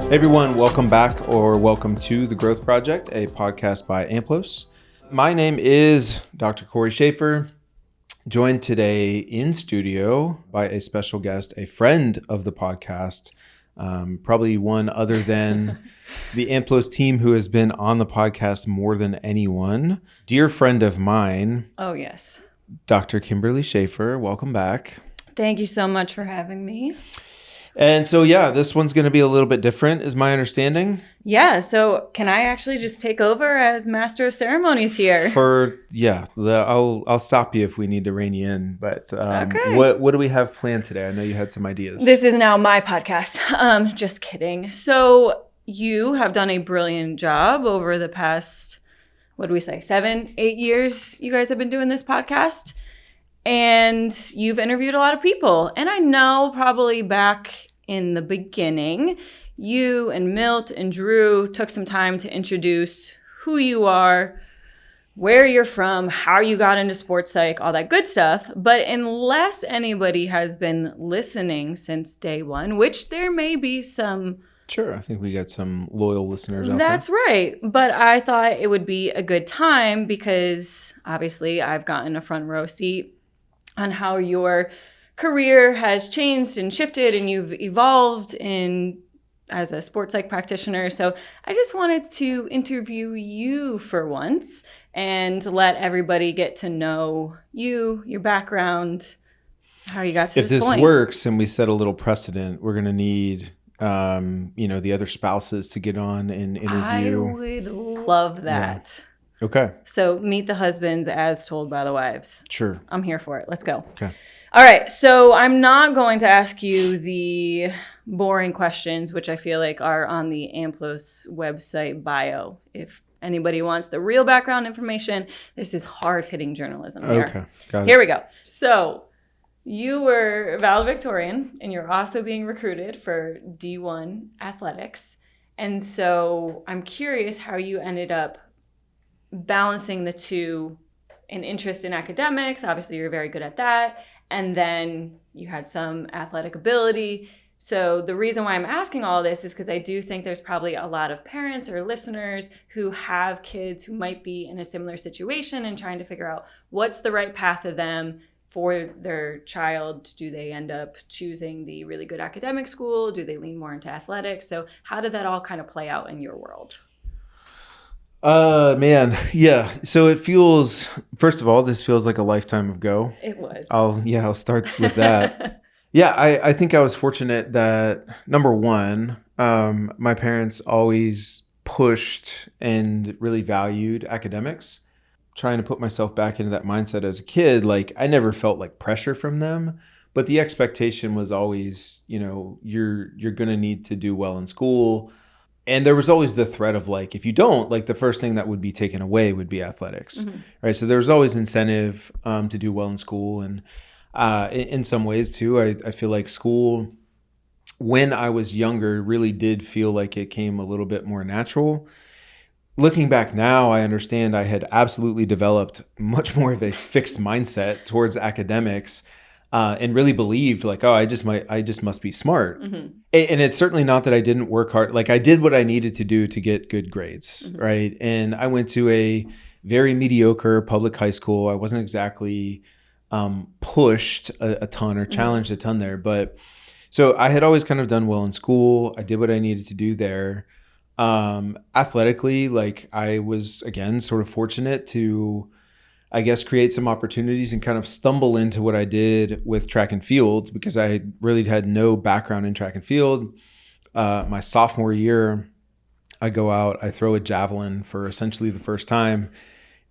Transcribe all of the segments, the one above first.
Hey everyone, welcome back or welcome to The Growth Project, a podcast by AMPLOS. My name is Dr. Cory Shaffer, joined today in studio by a special guest, a friend of the podcast, probably one other than the AMPLOS team who has been on the podcast more than anyone. Dear friend of mine. Oh, yes. Dr. Kimberly Shaffer, welcome back. Thank you so much for having me. And so, this one's going to be a little bit different, is my understanding. Yeah, so can I actually just take over as Master of Ceremonies here? I'll stop you if we need to rein you in. But okay. What do we have planned today? I know you had some ideas. This is now my podcast. Just kidding. So you have done a brilliant job over the past, 7, 8 years you guys have been doing this podcast. And you've interviewed a lot of people. And I know probably back in the beginning, you and Milt and Drew took some time to introduce who you are, where you're from, how you got into sports psych, all that good stuff. But unless anybody has been listening since day one, which there may be some... Sure, I think we got some loyal listeners out That's there. right. But I thought it would be a good time because obviously I've gotten a front row seat on how your career has changed and shifted and you've evolved as a sports psych practitioner. So I just wanted to interview you for once and let everybody get to know you, your background, how you got to this point. If this works and we set a little precedent, we're going to need the other spouses to get on and interview. I would love that. Yeah. Okay. So meet the husbands as told by the wives. Sure. I'm here for it. Let's go. Okay. All right. So I'm not going to ask you the boring questions, which I feel like are on the AMPLOS website bio. If anybody wants the real background information, this is hard-hitting journalism here. Okay. Got it. Here we go. So you were valedictorian, and you're also being recruited for D1 athletics. And so I'm curious how you ended up balancing the two, an interest in academics. Obviously, you're very good at that. And then you had some athletic ability. So the reason why I'm asking all this is because I do think there's probably a lot of parents or listeners who have kids who might be in a similar situation and trying to figure out what's the right path for them for their child. Do they end up choosing the really good academic school? Do they lean more into athletics? So how did that all kind of play out in your world? So it feels, first of all, this feels like a lifetime ago. It was. I'll start with that. I think I was fortunate that, number one, my parents always pushed and really valued academics. Trying to put myself back into that mindset as a kid, like I never felt like pressure from them, but the expectation was always, you're going to need to do well in school. And there was always the threat of like, if you don't, like the first thing that would be taken away would be athletics, right? So there was always incentive to do well in school. And in some ways too, I feel like school, when I was younger, really did feel like it came a little bit more natural. Looking back now, I understand I had absolutely developed much more of a fixed mindset towards academics. And really believed like, I just must be smart. Mm-hmm. And it's certainly not that I didn't work hard. Like I did what I needed to do to get good grades, right? And I went to a very mediocre public high school. I wasn't exactly pushed a ton or challenged a ton there. But so I had always kind of done well in school. I did what I needed to do there. Athletically, like I was, again, sort of fortunate to create some opportunities and kind of stumble into what I did with track and field because I really had no background in track and field. My sophomore year, I go out, I throw a javelin for essentially the first time.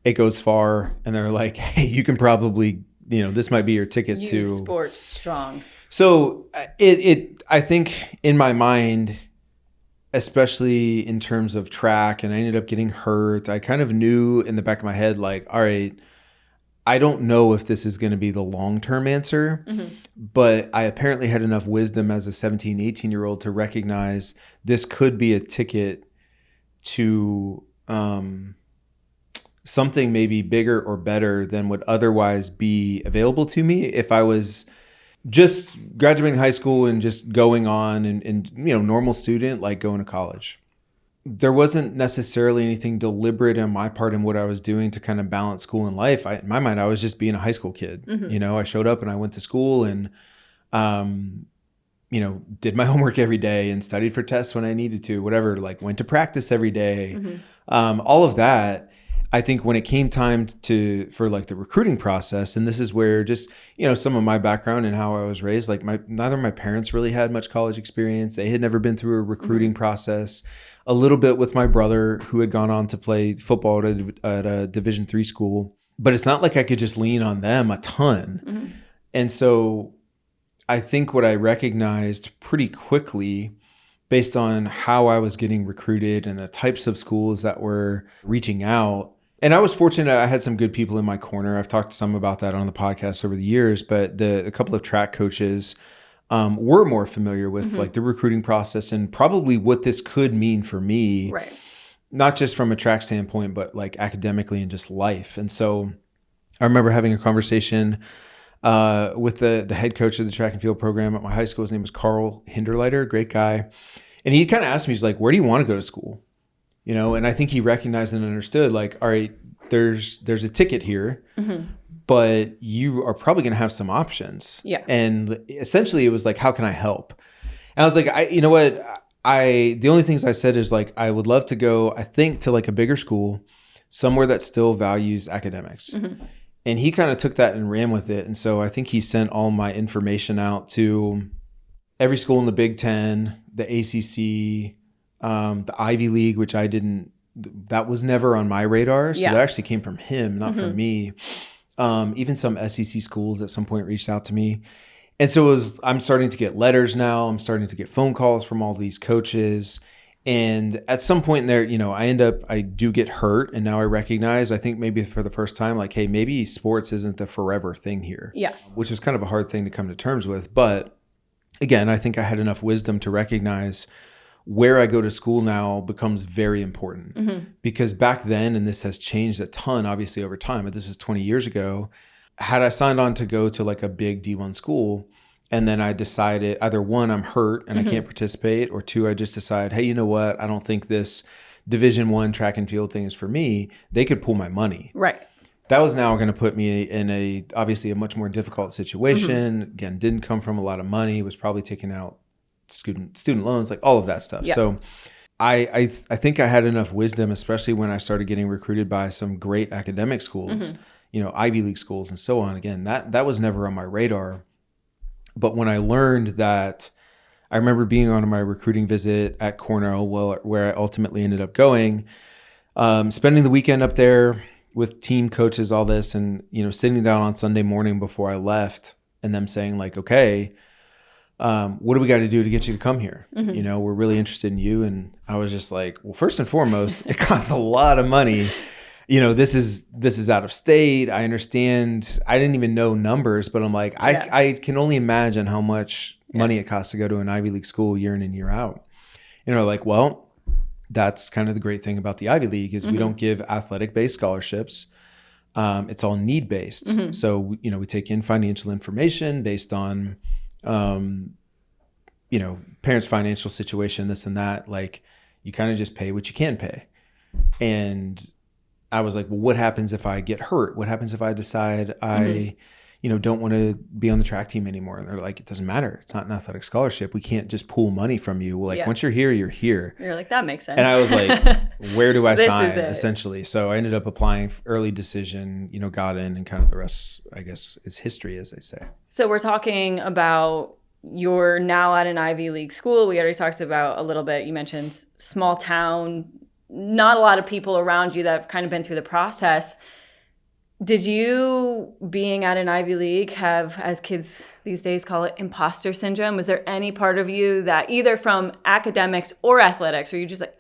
It goes far and they're like, hey, you can probably, this might be your ticket to sports strong. So I think in my mind, especially in terms of track, and I ended up getting hurt, I kind of knew in the back of my head, like, all right, I don't know if this is going to be the long-term answer, but I apparently had enough wisdom as a 17, 18-year-old to recognize this could be a ticket to something maybe bigger or better than would otherwise be available to me if I was just graduating high school and just going on and normal student, like going to college. There wasn't necessarily anything deliberate on my part in what I was doing to kind of balance school and life. In my mind, I was just being a high school kid. I showed up and I went to school and, did my homework every day and studied for tests when I needed to, whatever, like went to practice every day. All of that. I think when it came time for like the recruiting process, and this is where just, some of my background and how I was raised, like neither of my parents really had much college experience. They had never been through a recruiting process. A little bit with my brother, who had gone on to play football at a Division III school, but it's not like I could just lean on them a ton. And so I think what I recognized pretty quickly, based on how I was getting recruited and the types of schools that were reaching out. And I was fortunate, I had some good people in my corner. I've talked some about that on the podcast over the years, but a couple of track coaches were more familiar with like the recruiting process and probably what this could mean for me, right? Not just from a track standpoint, but like academically and just life. And so I remember having a conversation with the head coach of the track and field program at my high school. His name was Carl Hinderleiter, great guy. And he kind of asked me, he's like, where do you want to go to school? And I think he recognized and understood, like, all right, there's a ticket here, but you are probably going to have some options. Yeah. And essentially it was like, how can I help? And I was like, the only things I said is like, I would love to go, I think, to like a bigger school, somewhere that still values academics. And he kind of took that and ran with it. And so I think he sent all my information out to every school in the Big Ten, the ACC, the Ivy League, which that was never on my radar. So that actually came from him, not from me. Even some SEC schools at some point reached out to me. And so I'm starting to get letters now. I'm starting to get phone calls from all these coaches. And at some point there, I do get hurt. And now I recognize, I think maybe for the first time, like, hey, maybe sports isn't the forever thing here. Yeah. Which is kind of a hard thing to come to terms with. But again, I think I had enough wisdom to recognize where I go to school now becomes very important. Because back then, and this has changed a ton, obviously, over time, but this was 20 years ago, had I signed on to go to like a big D1 school, and then I decided either one, I'm hurt and I can't participate, or two, I just decide, hey, you know what? I don't think this Division I track and field thing is for me. They could pull my money. Right. That was now going to put me in obviously a much more difficult situation. Again, didn't come from a lot of money, was probably taking out student loans, like all of that stuff. Yeah. So I think I had enough wisdom, especially when I started getting recruited by some great academic schools, Ivy League schools and so on. Again, that was never on my radar. But when I learned that, I remember being on my recruiting visit at Cornell, where I ultimately ended up going, spending the weekend up there with team coaches, all this, and, sitting down on Sunday morning before I left and them saying like, okay, what do we got to do to get you to come here? We're really interested in you. And I was just like, well, first and foremost, it costs a lot of money. This is out of state. I understand. I didn't even know numbers, but I'm like, I can only imagine how much money it costs to go to an Ivy League school year in and year out. Like, well, that's kind of the great thing about the Ivy League is we don't give athletic-based scholarships. It's all need-based. So, we take in financial information based on, parents' financial situation, this and that. Like, you kind of just pay what you can pay. And I was like, well, what happens if I get hurt? What happens if I decide I, don't want to be on the track team anymore? And they're like, it doesn't matter. It's not an athletic scholarship. We can't just pull money from you. Like, once you're here, you're here. You're like, that makes sense. And I was like, where do I sign, essentially? So I ended up applying early decision, got in, and kind of the rest, I guess, is history, as they say. So we're talking about you're now at an Ivy League school. We already talked about a little bit. You mentioned small town, not a lot of people around you that have kind of been through the process. Did you, being at an Ivy League, have, as kids these days call it, imposter syndrome? Was there any part of you that either from academics or athletics, where you're just like,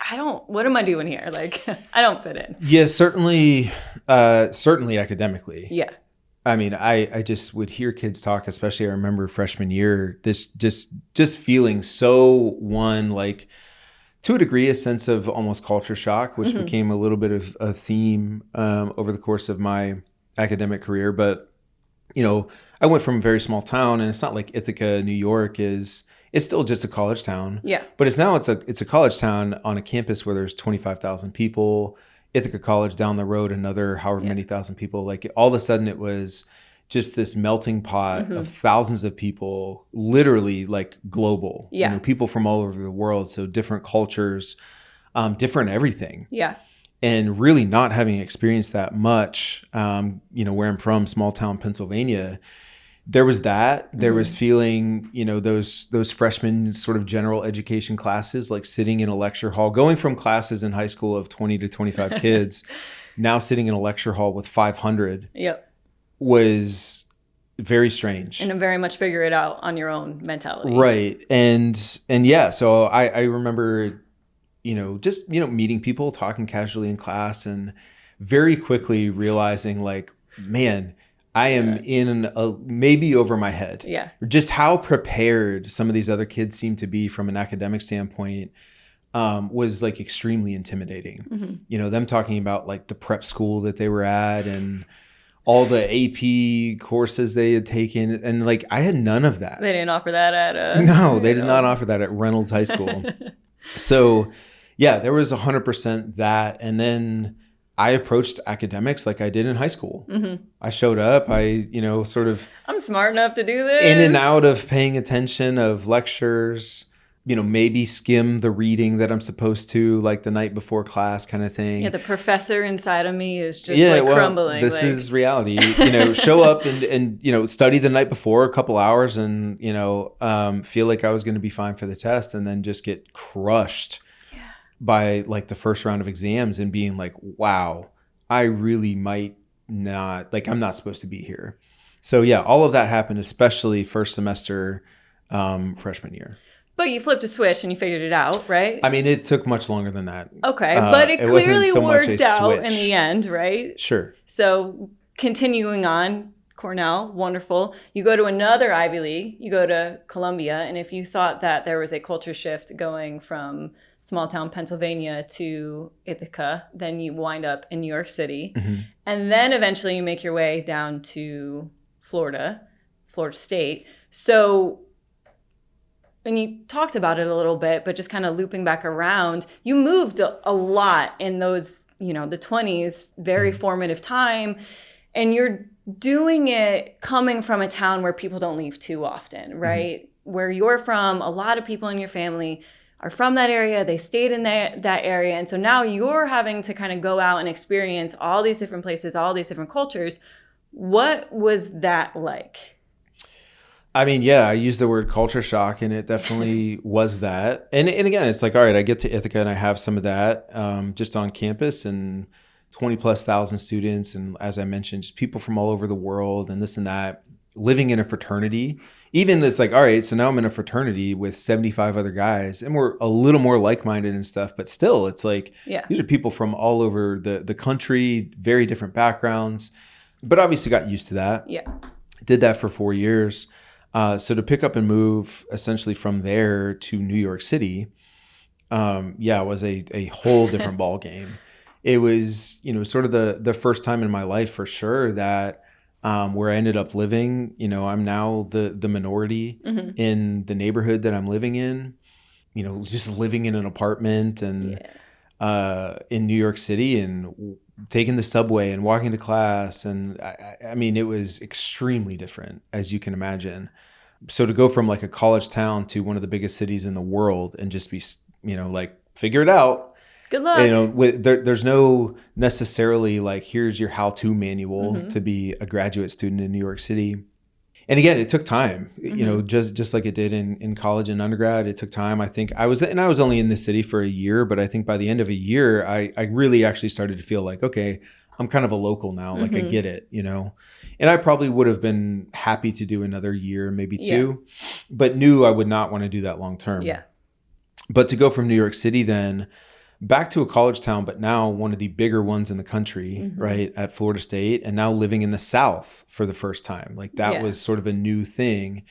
what am I doing here? Like, I don't fit in. Yeah, certainly academically. Yeah. I mean, I just would hear kids talk, especially I remember freshman year, this just feeling so like, to a degree, a sense of almost culture shock, which became a little bit of a theme over the course of my academic career. But I went from a very small town, and it's not like Ithaca, New York it's still just a college town. Yeah. But it's a college town on a campus where there's 25,000 people. Ithaca College down the road, another however many thousand people. Like all of a sudden it was just this melting pot of thousands of people, literally like global. Yeah. People from all over the world. So different cultures, different everything. Yeah. And really not having experienced that much, where I'm from, small town Pennsylvania, there was that. There was feeling, those freshman sort of general education classes, like sitting in a lecture hall, going from classes in high school of 20 to 25 kids, now sitting in a lecture hall with 500 was very strange. And very much figure it out on your own mentality. Right. And yeah, so I remember, just, meeting people, talking casually in class, and very quickly realizing like, man, I am in maybe over my head. Yeah. Just how prepared some of these other kids seem to be from an academic standpoint was like extremely intimidating. Them talking about like the prep school that they were at and all the AP courses they had taken. And like, I had none of that. They didn't offer that at No, they did not offer that at Reynolds High School. So yeah, there was 100% that. And then I approached academics like I did in high school. I showed up, sort of... I'm smart enough to do this. In and out of paying attention of lectures, maybe skim the reading that I'm supposed to, like the night before class kind of thing. Yeah, the professor inside of me is just crumbling. This is reality. Show up and study the night before a couple hours and, feel like I was going to be fine for the test, and then just get crushed by like the first round of exams and being like, wow, I really might not, like, I'm not supposed to be here. So yeah, all of that happened, especially first semester, freshman year. But you flipped a switch and you figured it out, right? I mean, it took much longer than that. Okay, but it clearly so worked out in the end, right? Sure. So continuing on, Cornell, wonderful. You go to another Ivy League, you go to Columbia, and if you thought that there was a culture shift going from small town Pennsylvania to Ithaca, then you wind up in New York City. And then eventually you make your way down to Florida State. So, and you talked about it a little bit, but just kind of looping back around, you moved a lot in those, the 20s, very formative time. And you're doing it coming from a town where people don't leave too often, right? Where you're from, a lot of people in your family are from that area. They stayed in that area. And so now you're having to kind of go out and experience all these different places, all these different cultures. What was that like? I mean, yeah, I used the word culture shock, and it definitely was that. And again, it's like, all right, I get to Ithaca and I have some of that just on campus, and 20 plus thousand students. And as I mentioned, just people from all over the world and this and that, living in a fraternity. Even it's like, all right, so now I'm in a fraternity with 75 other guys, and we're a little more like-minded and stuff, but still it's like, these are people from all over the country, very different backgrounds, but obviously got used to that. Yeah. Did that for 4 years. So to pick up and move essentially from there to New York City, was a whole different ball game. It was, sort of the first time in my life for sure that where I ended up living, I'm now the minority in the neighborhood that I'm living in, just living in an apartment and in New York City and taking the subway and walking to class. And I mean, it was extremely different, as you can imagine. So to go from like a college town to one of the biggest cities in the world and just be, like, figure it out. Good luck. There's no necessarily like, here's your how-to manual to be a graduate student in New York City. And again, it took time, just like it did in college and undergrad. It took time. I think I was only in the city for a year, but I think by the end of a year, I really actually started to feel like, okay, I'm kind of a local now. Like I get it, and I probably would have been happy to do another year, maybe two, but knew I would not want to do that long term. Yeah. But to go from New York City then back to a college town, but now one of the bigger ones in the country, right, at Florida State, and now living in the South for the first time. Like that was sort of a new thing.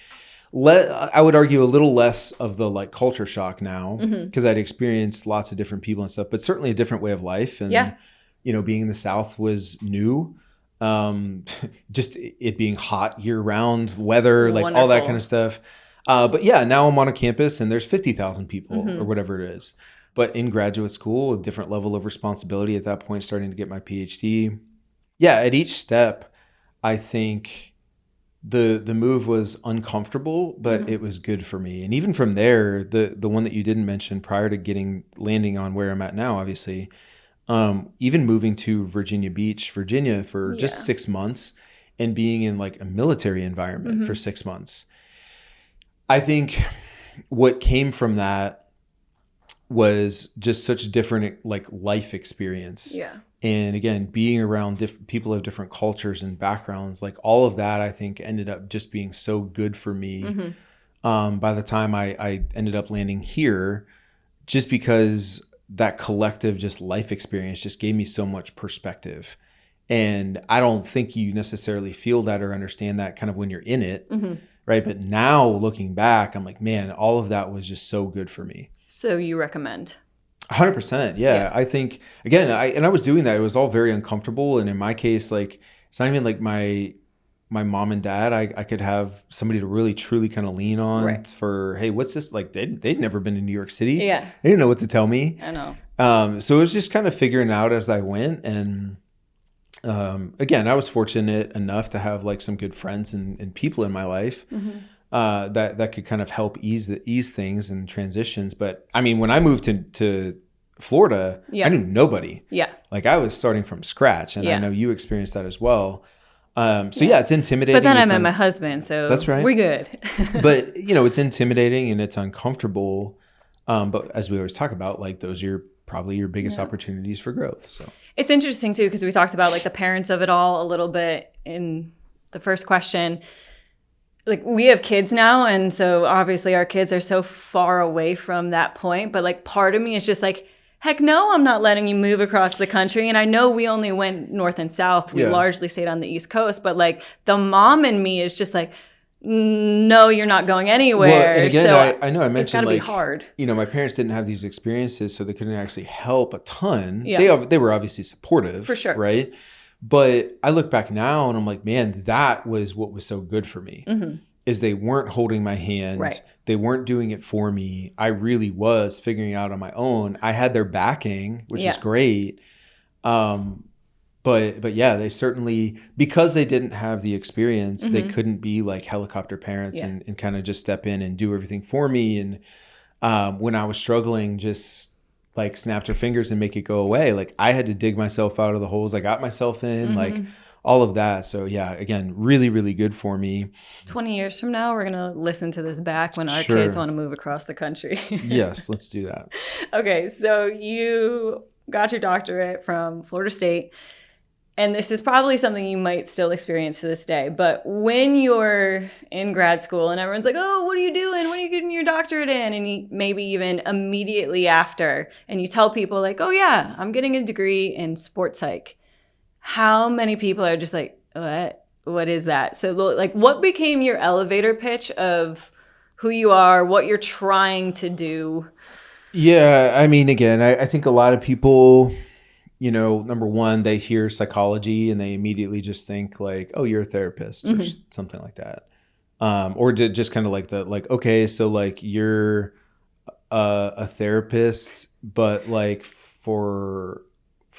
I would argue a little less of the like culture shock now because I'd experienced lots of different people and stuff, but certainly a different way of life. And, being in the South was new. just it being hot year round, weather, like all that Wonderful. kind of stuff. But yeah, now I'm on a campus and there's 50,000 people or whatever it is. But in graduate school, a different level of responsibility at that point, starting to get my PhD. Yeah, at each step, I think the move was uncomfortable, but it was good for me. And even from there, the one that you didn't mention prior to landing on where I'm at now, obviously, even moving to Virginia Beach, Virginia for just 6 months and being in like a military environment for 6 months. I think what came from that was just such a different like life experience. Yeah. And again, being around people of different cultures and backgrounds, like all of that, I think ended up just being so good for me. By the time I ended up landing here, just because that collective just life experience just gave me so much perspective. And I don't think you necessarily feel that or understand that kind of when you're in it. Right. But now looking back, I'm like, man, all of that was just so good for me. So you recommend? 100%. Yeah. I think, again, I was doing that. It was all very uncomfortable. And in my case, like, it's not even like my mom and dad. I could have somebody to really, truly kind of lean on for, hey, what's this? Like, they'd never been to New York City. Yeah. They didn't know what to tell me. I know. So it was just kind of figuring out as I went. And again, I was fortunate enough to have like some good friends and people in my life that could kind of help ease things and transitions. But I mean, when I moved to Florida, I knew nobody. Yeah. Like I was starting from scratch, and I know you experienced that as well. It's intimidating. But then I met my husband, so that's right. We're good. But it's intimidating and it's uncomfortable. But as we always talk about, like those are probably your biggest opportunities for growth. So it's interesting too, because we talked about like the parents of it all a little bit in the first question. Like we have kids now, and so obviously our kids are so far away from that point. But like part of me is just like, heck no, I'm not letting you move across the country. And I know we only went north and south. We largely stayed on the East Coast. But like the mom in me is just like, no, you're not going anywhere. Well, and again, so I know I mentioned it's gotta like, be hard. My parents didn't have these experiences, so they couldn't actually help a ton. Yeah. They were obviously supportive. For sure. Right. But I look back now and I'm like, man, that was what was so good for me. Is they weren't holding my hand. Right. They weren't doing it for me. I really was figuring out on my own. I had their backing, which is great. But yeah, they certainly, because they didn't have the experience, they couldn't be like helicopter parents and kind of just step in and do everything for me. And when I was struggling, just like snap their fingers and make it go away. Like I had to dig myself out of the holes I got myself in, like all of that. So yeah, again, really, really good for me. 20 years from now, we're going to listen to this back when our kids want to move across the country. Yes, let's do that. Okay, so you got your doctorate from Florida State. And this is probably something you might still experience to this day. But when you're in grad school and everyone's like, oh, what are you doing? What are you getting your doctorate in? And maybe even immediately after, and you tell people like, oh yeah, I'm getting a degree in sports psych. How many people are just like, what is that? So like, what became your elevator pitch of who you are, what you're trying to do? Yeah, I mean, again, I think a lot of people, number one, they hear psychology and they immediately just think like, oh, you're a therapist or something like that. Or just kind of like okay, so like you're a therapist, but like for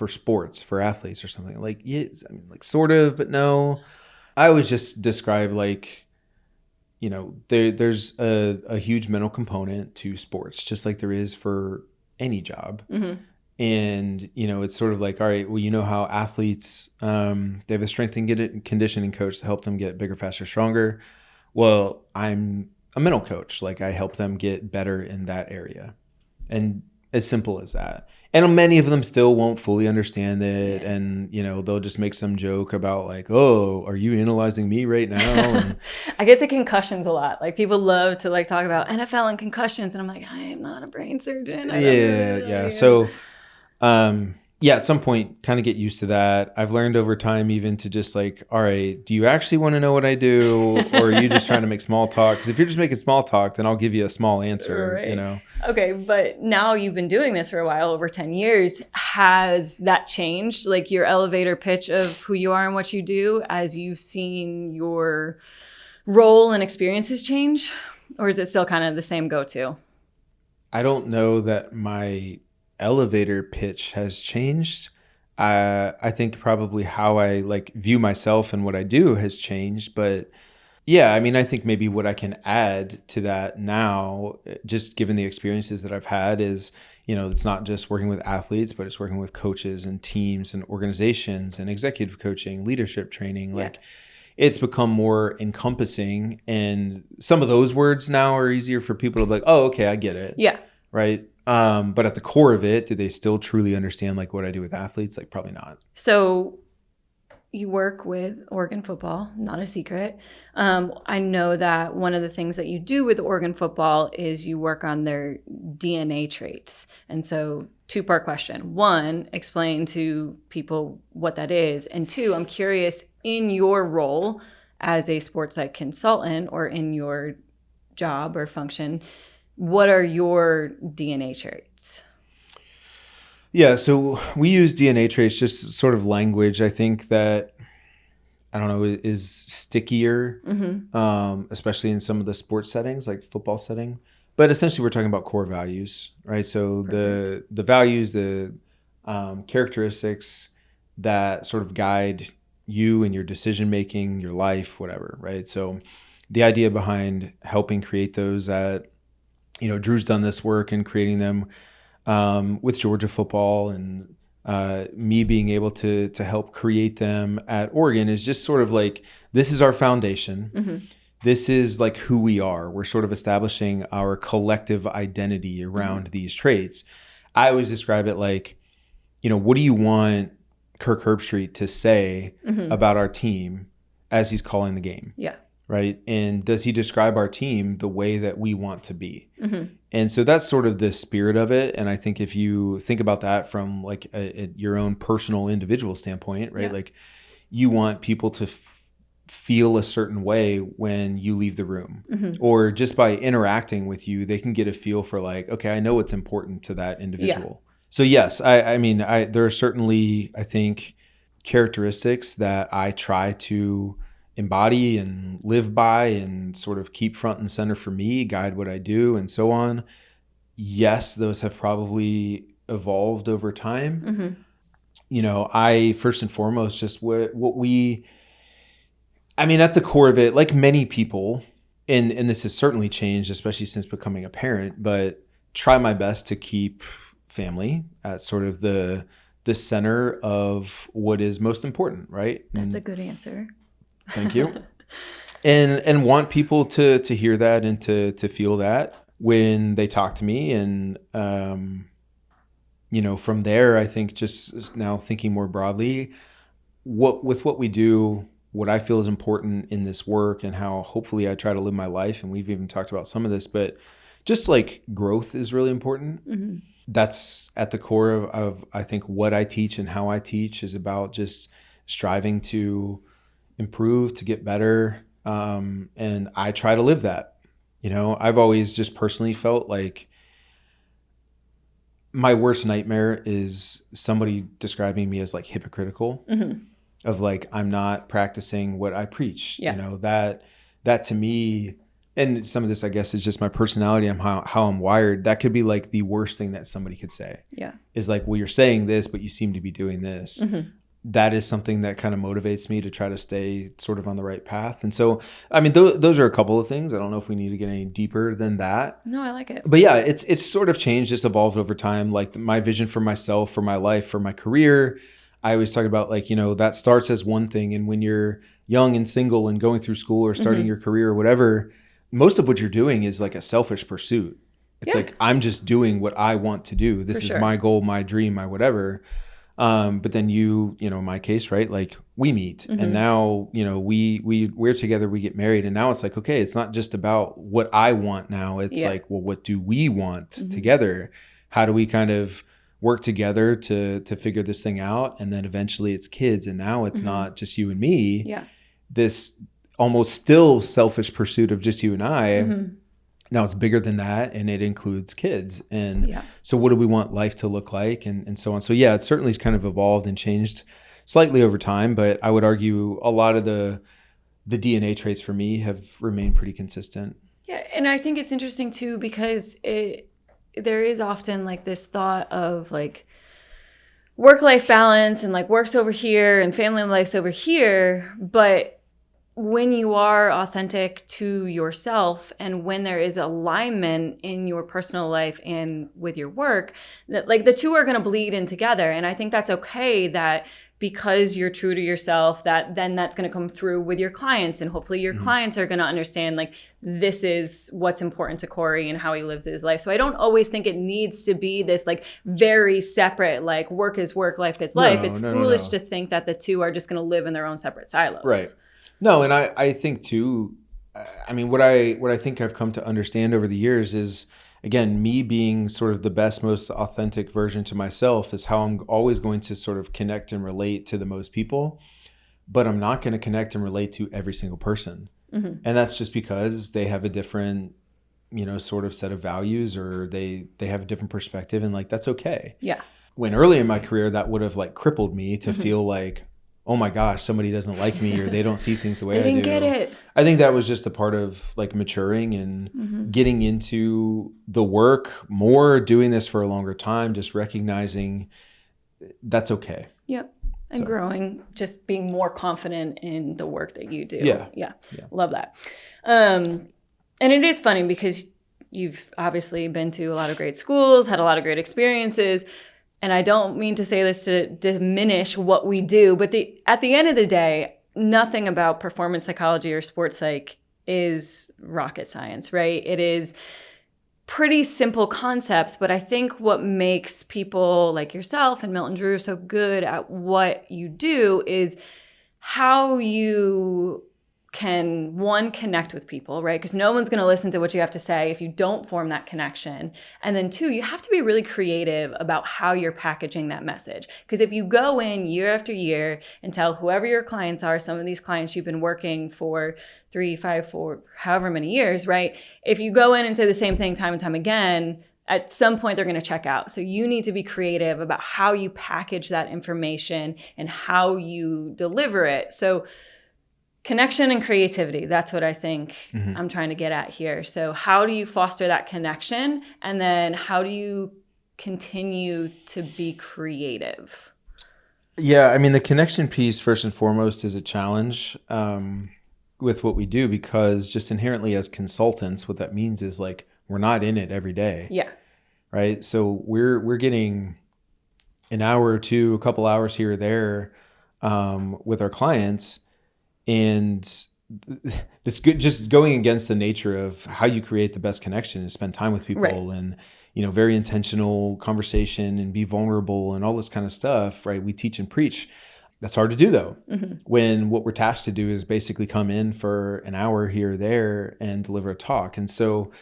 sports, for athletes or something. Like, yes, I mean, like sort of, but no. I always just describe like, there's a huge mental component to sports, just like there is for any job. And, it's sort of like, all right, well, how athletes, they have a strength and conditioning coach to help them get bigger, faster, stronger. Well, I'm a mental coach. Like I help them get better in that area. And as simple as that. And many of them still won't fully understand it. Yeah. And, they'll just make some joke about like, oh, are you analyzing me right now? And I get the concussions a lot. Like people love to like talk about NFL and concussions. And I'm like, I am not a brain surgeon. Yeah. So, yeah, at some point, kind of get used to that. I've learned over time even to just like, all right, do you actually want to know what I do? Or are you just trying to make small talk? Because if you're just making small talk, then I'll give you a small answer, Right. you know? Okay, but now you've been doing this for a while, over 10 years. Has that changed, like your elevator pitch of who you are and what you do, as you've seen your role and experiences change? Or is it still kind of the same go-to? I don't know that my elevator pitch has changed. I think probably how I like view myself and what I do has changed. But yeah, I mean, I think maybe what I can add to that now, just given the experiences that I've had, is, you know, it's not just working with athletes, but it's working with coaches and teams and organizations and executive coaching, leadership training. Yeah. Like, it's become more encompassing. And some of those words now are easier for people to be like, oh, okay, I get it. Yeah. Right. But at the core of it, do they still truly understand like what I do with athletes? Like, probably not. So you work with Oregon football, not a secret. I know that one of the things that you do with Oregon football is you work on their DNA traits. And so, two-part question. One, explain to people what that is. And two, I'm curious, in your role as a sports psych consultant or in your job or function, what are your DNA traits? Yeah, so we use DNA traits, just sort of language, I think that, I don't know, is stickier, especially in some of the sports settings, like football setting. But essentially, we're talking about core values, right? So the values, the characteristics that sort of guide you and your decision-making, your life, whatever, right? So the idea behind helping create those at, you know, Drew's done this work in creating them with Georgia football, and me being able to help create them at Oregon is just sort of like, this is our foundation. This is like who we are. We're sort of establishing our collective identity around these traits. I always describe it like, you know, what do you want Kirk Herbstreit to say about our team as he's calling the game? Yeah. Right. And does he describe our team the way that we want to be? And so that's sort of the spirit of it. And I think if you think about that from like your own personal individual standpoint, right? Like, you want people to feel a certain way when you leave the room, or just by interacting with you, they can get a feel for like, okay, I know what's important to that individual. So yes, I mean, there are certainly, I think, characteristics that I try to embody and live by and sort of keep front and center for me, guide what I do and so on. Yes, those have probably evolved over time. You know, I first and foremost, just I mean, at the core of it, like many people, and this has certainly changed, especially since becoming a parent, but try my best to keep family at sort of the center of what is most important, right? That's a good answer. Thank you. And want people to hear that and to feel that when they talk to me. And, you know, from there, I think just now thinking more broadly, with what we do, what I feel is important in this work and how hopefully I try to live my life. And we've even talked about some of this, but just like growth is really important. That's at the core of I think what I teach and how I teach is about just striving to improve, to get better. And I try to live that. You know, I've always just personally felt like my worst nightmare is somebody describing me as like hypocritical, of like, I'm not practicing what I preach. You know, that to me, and some of this, I guess, is just my personality and how I'm wired. That could be like the worst thing that somebody could say. Is like, well, you're saying this, but you seem to be doing this. That is something that kind of motivates me to try to stay sort of on the right path. And so, I mean, those are a couple of things. I don't know if we need to get any deeper than that. No, I like it. But yeah, it's sort of changed, just evolved over time. Like my vision for myself, for my life, for my career, I always talk about like, you know, that starts as one thing. And when you're young and single and going through school or starting your career or whatever, most of what you're doing is like a selfish pursuit. It's like, I'm just doing what I want to do. This is my goal, my dream, my whatever. But then you know, in my case, right? Like we meet and now, you know, we're together, we get married, and now it's like, okay, it's not just about what I want now. It's like, well, what do we want together? How do we kind of work together to figure this thing out. And then eventually it's kids. And now it's not just you and me. Yeah. This almost still selfish pursuit of just you and I. Now it's bigger than that, and it includes kids. And so what do we want life to look like, and so on. So yeah, it's certainly kind of evolved and changed slightly over time, but I would argue a lot of the DNA traits for me have remained pretty consistent. Yeah, and I think it's interesting too, because there is often like this thought of like work-life balance and like work's over here and family life's over here, but when you are authentic to yourself and when there is alignment in your personal life and with your work, that like the two are going to bleed in together. And I think that's okay, that because you're true to yourself, that then that's going to come through with your clients, and hopefully your clients are going to understand like this is what's important to Cory and how he lives his life. So I don't always think it needs to be this like very separate, like work is work, life is life. It's foolish to think that the two are just going to live in their own separate silos. Right. No, and I think too, I mean, what I think I've come to understand over the years is, again, me being sort of the best, most authentic version to myself is how I'm always going to sort of connect and relate to the most people, but I'm not going to connect and relate to every single person. And that's just because they have a different, sort of set of values, or they have a different perspective, and like, that's okay. Yeah. When early in my career, that would have like crippled me to feel like, oh my gosh, somebody doesn't like me, or they don't see things the way I do. They didn't get it. I think that was just a part of like maturing and getting into the work more, doing this for a longer time, just recognizing that's okay. Yep. And growing, just being more confident in the work that you do. Yeah. Love that. And it is funny because you've obviously been to a lot of great schools, had a lot of great experiences. And I don't mean to say this to diminish what we do, but at the end of the day, nothing about performance psychology or sports psych is rocket science, right? It is pretty simple concepts, but I think what makes people like yourself and Milton Drew so good at what you do is how you can, one, connect with people, right? Because no one's going to listen to what you have to say if you don't form that connection. And then two, you have to be really creative about how you're packaging that message. Because if you go in year after year and tell whoever your clients are, some of these clients you've been working for 3, 5, 4, however many years, right? If you go in and say the same thing time and time again, at some point they're going to check out. So you need to be creative about how you package that information and how you deliver it. So connection and creativity, that's what I think I'm trying to get at here. So how do you foster that connection? And then how do you continue to be creative? Yeah, I mean, the connection piece, first and foremost, is a challenge with what we do, because just inherently as consultants, what that means is like, we're not in it every day. Yeah. Right. So we're getting an hour or two, a couple hours here or there with our clients. And it's good, just going against the nature of how you create the best connection is spend time with people, and, very intentional conversation and be vulnerable and all this kind of stuff, right? We teach and preach. That's hard to do though, when what we're tasked to do is basically come in for an hour here or there and deliver a talk. And so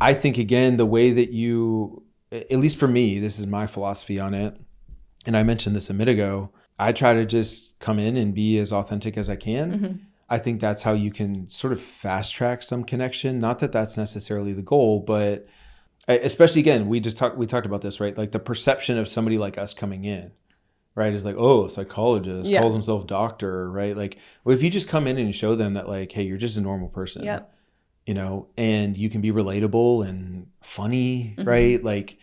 I think, again, the way that you, at least for me, this is my philosophy on it, and I mentioned this a minute ago, I try to just come in and be as authentic as I can. I think that's how you can sort of fast track some connection. Not that that's necessarily the goal, but especially, again, we talked about this, right? Like the perception of somebody like us coming in, right, is like, oh, psychologist, calls himself doctor, right? Like, well, if you just come in and show them that, like, hey, you're just a normal person, and you can be relatable and funny, right? Like,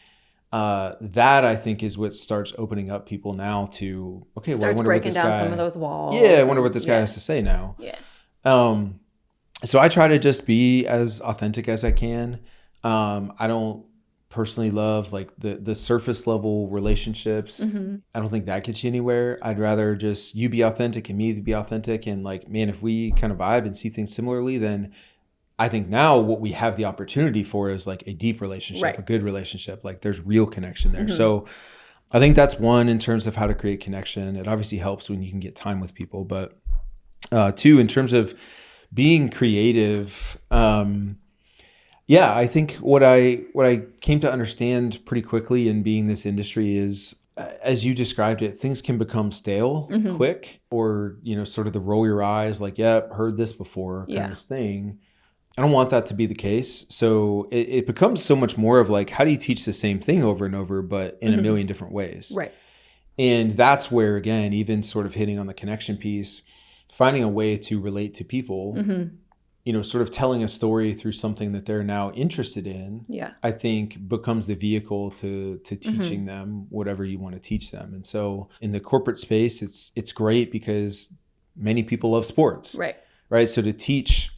that I think is what starts opening up people now to, okay, well, I wonder what this guy, some of those walls. Yeah, I wonder what this guy has to say now. Yeah. So I try to just be as authentic as I can. I don't personally love like the surface level relationships. I don't think that gets you anywhere. I'd rather just you be authentic and me be authentic, and like, man, if we kind of vibe and see things similarly, then I think now what we have the opportunity for is like a deep relationship, a good relationship. Like there's real connection there. So I think that's one in terms of how to create connection. It obviously helps when you can get time with people, but two, in terms of being creative, Yeah, I think what I came to understand pretty quickly in being this industry is, as you described it, things can become stale quick, or, sort of the roll your eyes like, yep, heard this before kind of thing. I don't want that to be the case. So it becomes so much more of like, how do you teach the same thing over and over, but in a million different ways? Right. And that's where, again, even sort of hitting on the connection piece, finding a way to relate to people, sort of telling a story through something that they're now interested in, I think becomes the vehicle to teaching them whatever you want to teach them. And so in the corporate space, it's great because many people love sports. Right. So to teach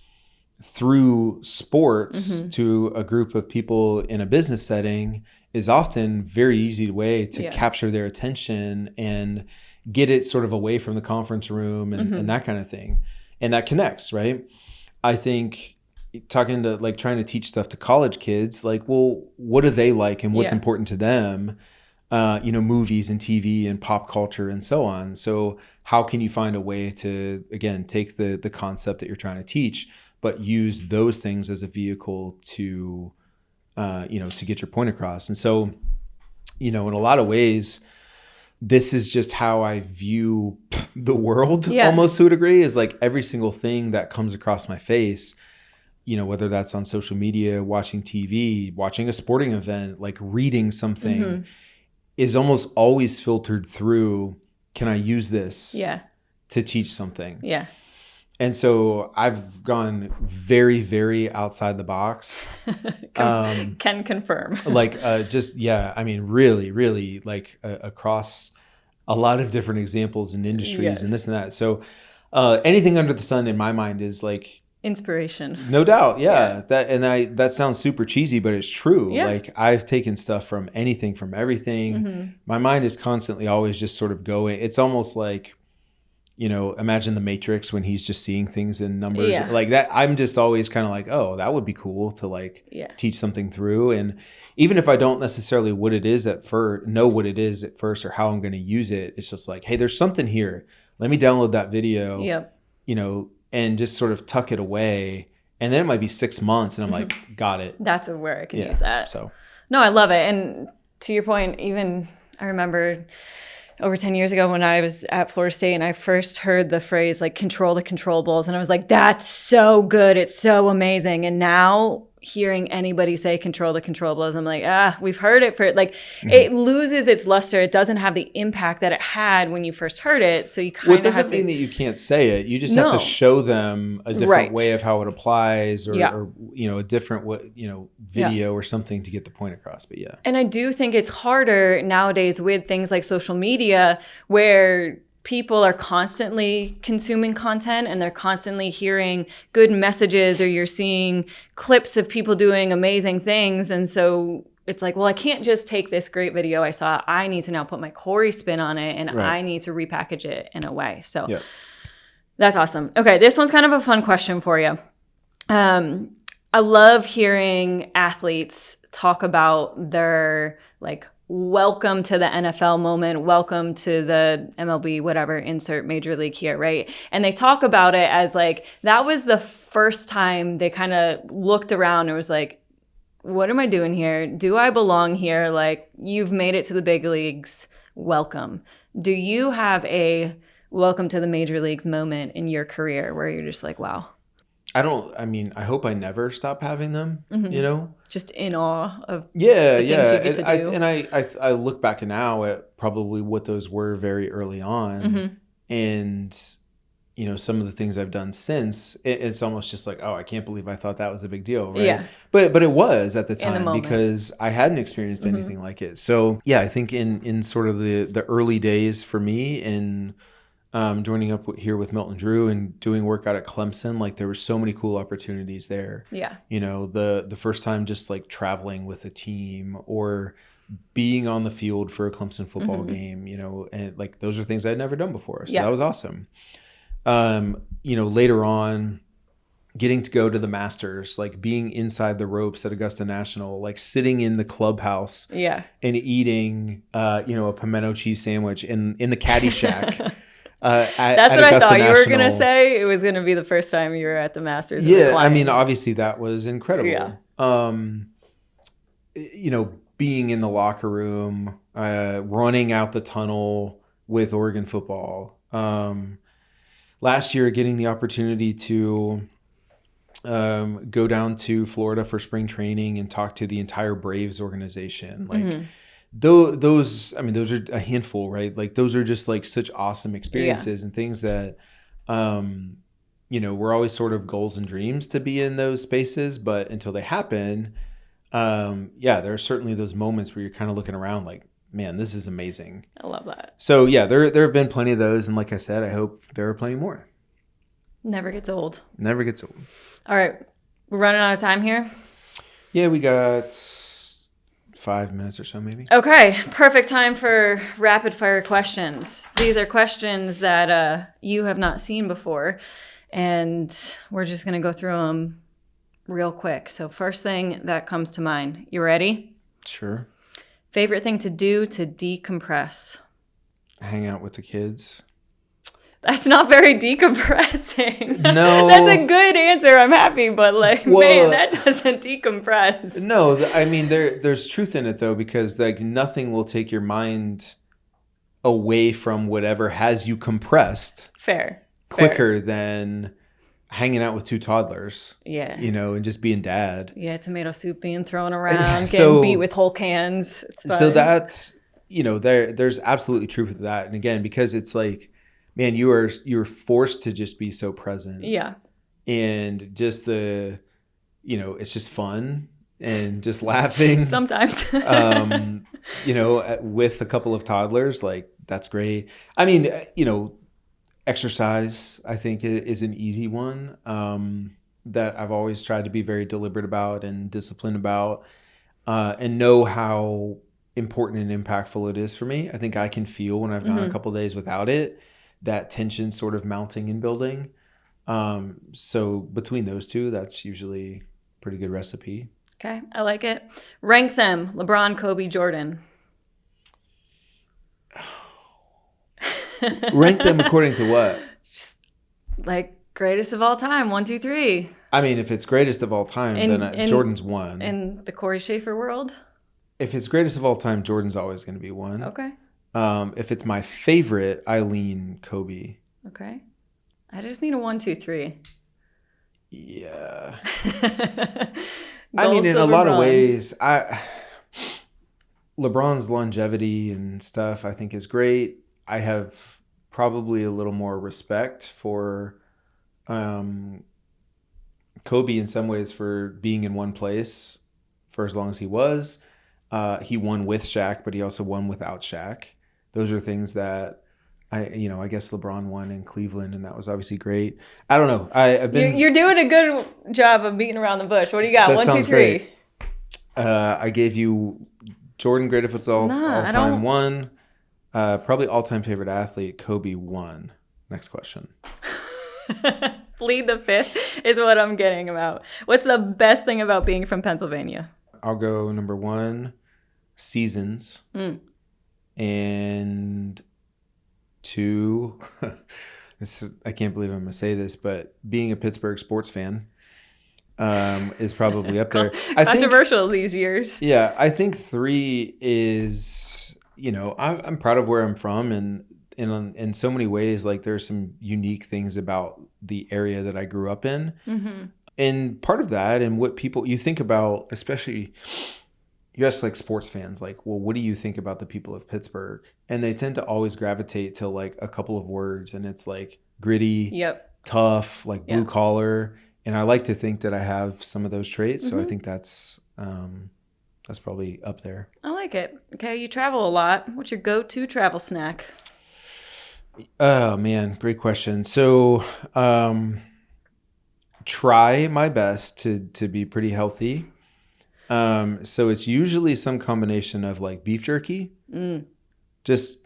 through sports to a group of people in a business setting is often very easy way to capture their attention and get it sort of away from the conference room and that kind of thing. And that connects, right? I think talking to like trying to teach stuff to college kids, like, well, what do they like and what's important to them? Movies and TV and pop culture and so on. So how can you find a way to, again, take the concept that you're trying to teach, but use those things as a vehicle to, to get your point across. And so, in a lot of ways, this is just how I view the world almost to a degree, is like every single thing that comes across my face, whether that's on social media, watching TV, watching a sporting event, like reading something, is almost always filtered through, can I use this to teach something? Yeah. And so I've gone very, very outside the box. Can confirm. Really, really like across a lot of different examples and industries and this and that. So anything under the sun in my mind is like inspiration. No doubt. Yeah. That sounds super cheesy, but it's true. Yeah. Like I've taken stuff from anything, from everything. My mind is constantly always just sort of going. It's almost like, imagine the Matrix when he's just seeing things in numbers like that. I'm just always kind of like, oh, that would be cool to like teach something through. And even if I don't necessarily know what it is at first or how I'm going to use it, it's just like, hey, there's something here. Let me download that video, and just sort of tuck it away. And then it might be 6 months and I'm like, got it. That's where I can use that. So no, I love it. And to your point, even I remember over 10 years ago when I was at Florida State and I first heard the phrase like control the controllables, and I was like, that's so good. It's so amazing. And now hearing anybody say control the controllables, I'm like, we've heard it for like, it loses its luster. It doesn't have the impact that it had when you first heard it. So you kind of it doesn't mean that you can't say it. You just have to show them a different way of how it applies or a different video or something to get the point across. But and I do think it's harder nowadays with things like social media where people are constantly consuming content and they're constantly hearing good messages, or you're seeing clips of people doing amazing things. And so it's like, well, I can't just take this great video I saw. I need to now put my Cory spin on it, and I need to repackage it in a way. So that's awesome. Okay, this one's kind of a fun question for you. I love hearing athletes talk about their like welcome to the NFL moment, welcome to the MLB, whatever, insert major league here, right? And they talk about it as like, that was the first time they kind of looked around and was like, what am I doing here? Do I belong here? Like, you've made it to the big leagues. Welcome. Do you have a welcome to the major leagues moment in your career where you're just like, wow? I hope I never stop having them, Just in awe of the things you get to do. And I look back now at probably what those were very early on. And, some of the things I've done since, it's almost just like, oh, I can't believe I thought that was a big deal, right? Yeah. But it was at the time because I hadn't experienced anything like it. So, I think in sort of the early days for me in joining up here with Milton Drew and doing work out at Clemson, like there were so many cool opportunities there. Yeah. The first time just like traveling with a team or being on the field for a Clemson football game, and like those are things I'd never done before. So that was awesome. Later on, getting to go to the Masters, like being inside the ropes at Augusta National, like sitting in the clubhouse and eating, a pimento cheese sandwich in the caddy shack. That's what I thought you were going to say. It was going to be the first time you were at the Masters. Yeah, obviously that was incredible. Yeah. being in the locker room, running out the tunnel with Oregon football. Last year, getting the opportunity to go down to Florida for spring training and talk to the entire Braves organization. Like those are a handful, right? Like those are just like such awesome experiences and things that, we're always sort of goals and dreams to be in those spaces, but until they happen, there are certainly those moments where you're kind of looking around like, man, this is amazing. I love that. So yeah, there have been plenty of those. And like I said, I hope there are plenty more. Never gets old. Never gets old. All right. We're running out of time here. Yeah, we got 5 minutes or so maybe. Okay. Perfect time for rapid fire questions. These are questions that you have not seen before. And we're just going to go through them real quick. So first thing that comes to mind. You ready? Sure. Favorite thing to do to decompress? Hang out with the kids. That's not very decompressing. No. That's a good answer. I'm happy, but man, that doesn't decompress. No, I mean, there's truth in it, though, because like nothing will take your mind away from whatever has you compressed quicker than hanging out with 2 toddlers. Yeah. And just being dad. Yeah, tomato soup being thrown around, getting beat with whole cans. It's fun. So that's, there's absolutely truth to that. And again, because it's like, man, you're forced to just be so present. Yeah. And just it's just fun and just laughing. Sometimes. With a couple of toddlers, like that's great. I mean, exercise, I think is an easy one that I've always tried to be very deliberate about and disciplined about and know how important and impactful it is for me. I think I can feel when I've gone a couple of days without it, that tension sort of mounting and building. So between those two, that's usually a pretty good recipe. Okay, I like it. Rank them: LeBron, Kobe, Jordan. Rank them according to what? Just like greatest of all time, 1, 2, 3. I mean, if it's greatest of all time, then Jordan's 1. In the Cory Shaffer world? If it's greatest of all time, Jordan's always going to be 1. Okay. If it's my favorite, I lean Kobe. Okay. I just need a 1, 2, 3. Yeah. I mean, in a lot of ways, LeBron's longevity and stuff, I think is great. I have probably a little more respect for Kobe in some ways for being in one place for as long as he was. He won with Shaq, but he also won without Shaq. Those are things that I guess LeBron won in Cleveland, and that was obviously great. I don't know. I've been. You're doing a good job of beating around the bush. What do you got? 1, 2, 3. Great. I gave you Jordan greatest of all time 1. Probably all time favorite athlete Kobe 1. Next question. Plead the fifth is what I'm getting about. What's the best thing about being from Pennsylvania? I'll go number 1, seasons. And 2, I can't believe I'm going to say this, but being a Pittsburgh sports fan is probably up there. Controversial these years. Yeah, I think 3 is, I'm proud of where I'm from, and in so many ways, like there's some unique things about the area that I grew up in. And part of that, and what you think about, especially you ask like sports fans, like, well, what do you think about the people of Pittsburgh? And they tend to always gravitate to like a couple of words, and it's like gritty, tough, like blue collar. And I like to think that I have some of those traits. So I think that's probably up there. I like it. Okay, you travel a lot. What's your go-to travel snack? Oh man, great question. So try my best to be pretty healthy. So it's usually some combination of like beef jerky, just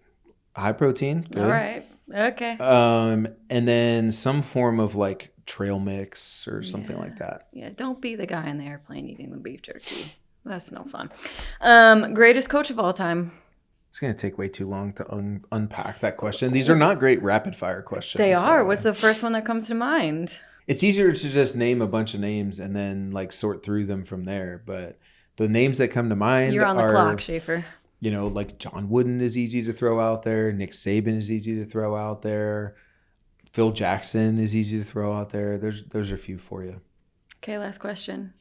high protein. Good. All right. Okay. And then some form of like trail mix or something like that. Yeah. Don't be the guy in the airplane eating the beef jerky. That's no fun. Greatest coach of all time. It's going to take way too long to unpack that question. These are not great rapid fire questions. They are. What's the first one that comes to mind? It's easier to just name a bunch of names and then like sort through them from there. But the names that come to mind You're on the clock, Shaffer. You know, like John Wooden is easy to throw out there. Nick Saban is easy to throw out there. Phil Jackson is easy to throw out there. There's a few for you. Okay, last question.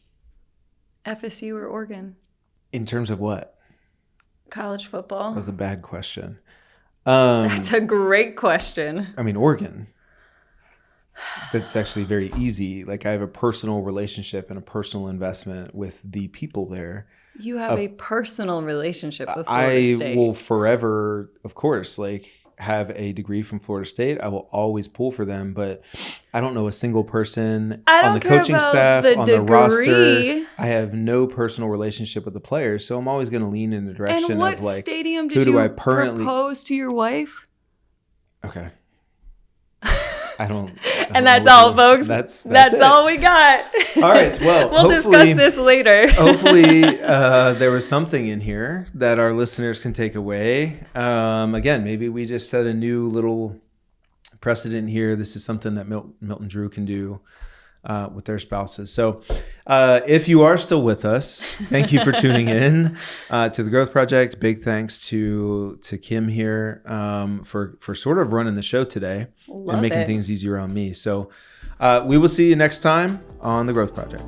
FSU or Oregon? In terms of what? College football. That was a bad question. That's a great question. I mean, Oregon. That's actually very easy. Like I have a personal relationship and a personal investment with the people there. You have a personal relationship with Florida State. I will forever, of course, like have a degree from Florida State. I will always pull for them, but I don't know a single person on the coaching staff, on the roster. I have no personal relationship with the players, so I'm always going to lean in the direction of like, what stadium did you propose to your wife? Okay. I don't and that's all, folks. That's all we got. All right. Well, we'll discuss this later. Hopefully, there was something in here that our listeners can take away. Again, maybe we just set a new little precedent here. This is something that Milton Drew can do with their spouses. So if you are still with us, thank you for tuning in to the Growth Project. Big thanks to Kim here for sort of running the show today and making things easier on me. So we will see you next time on the Growth Project.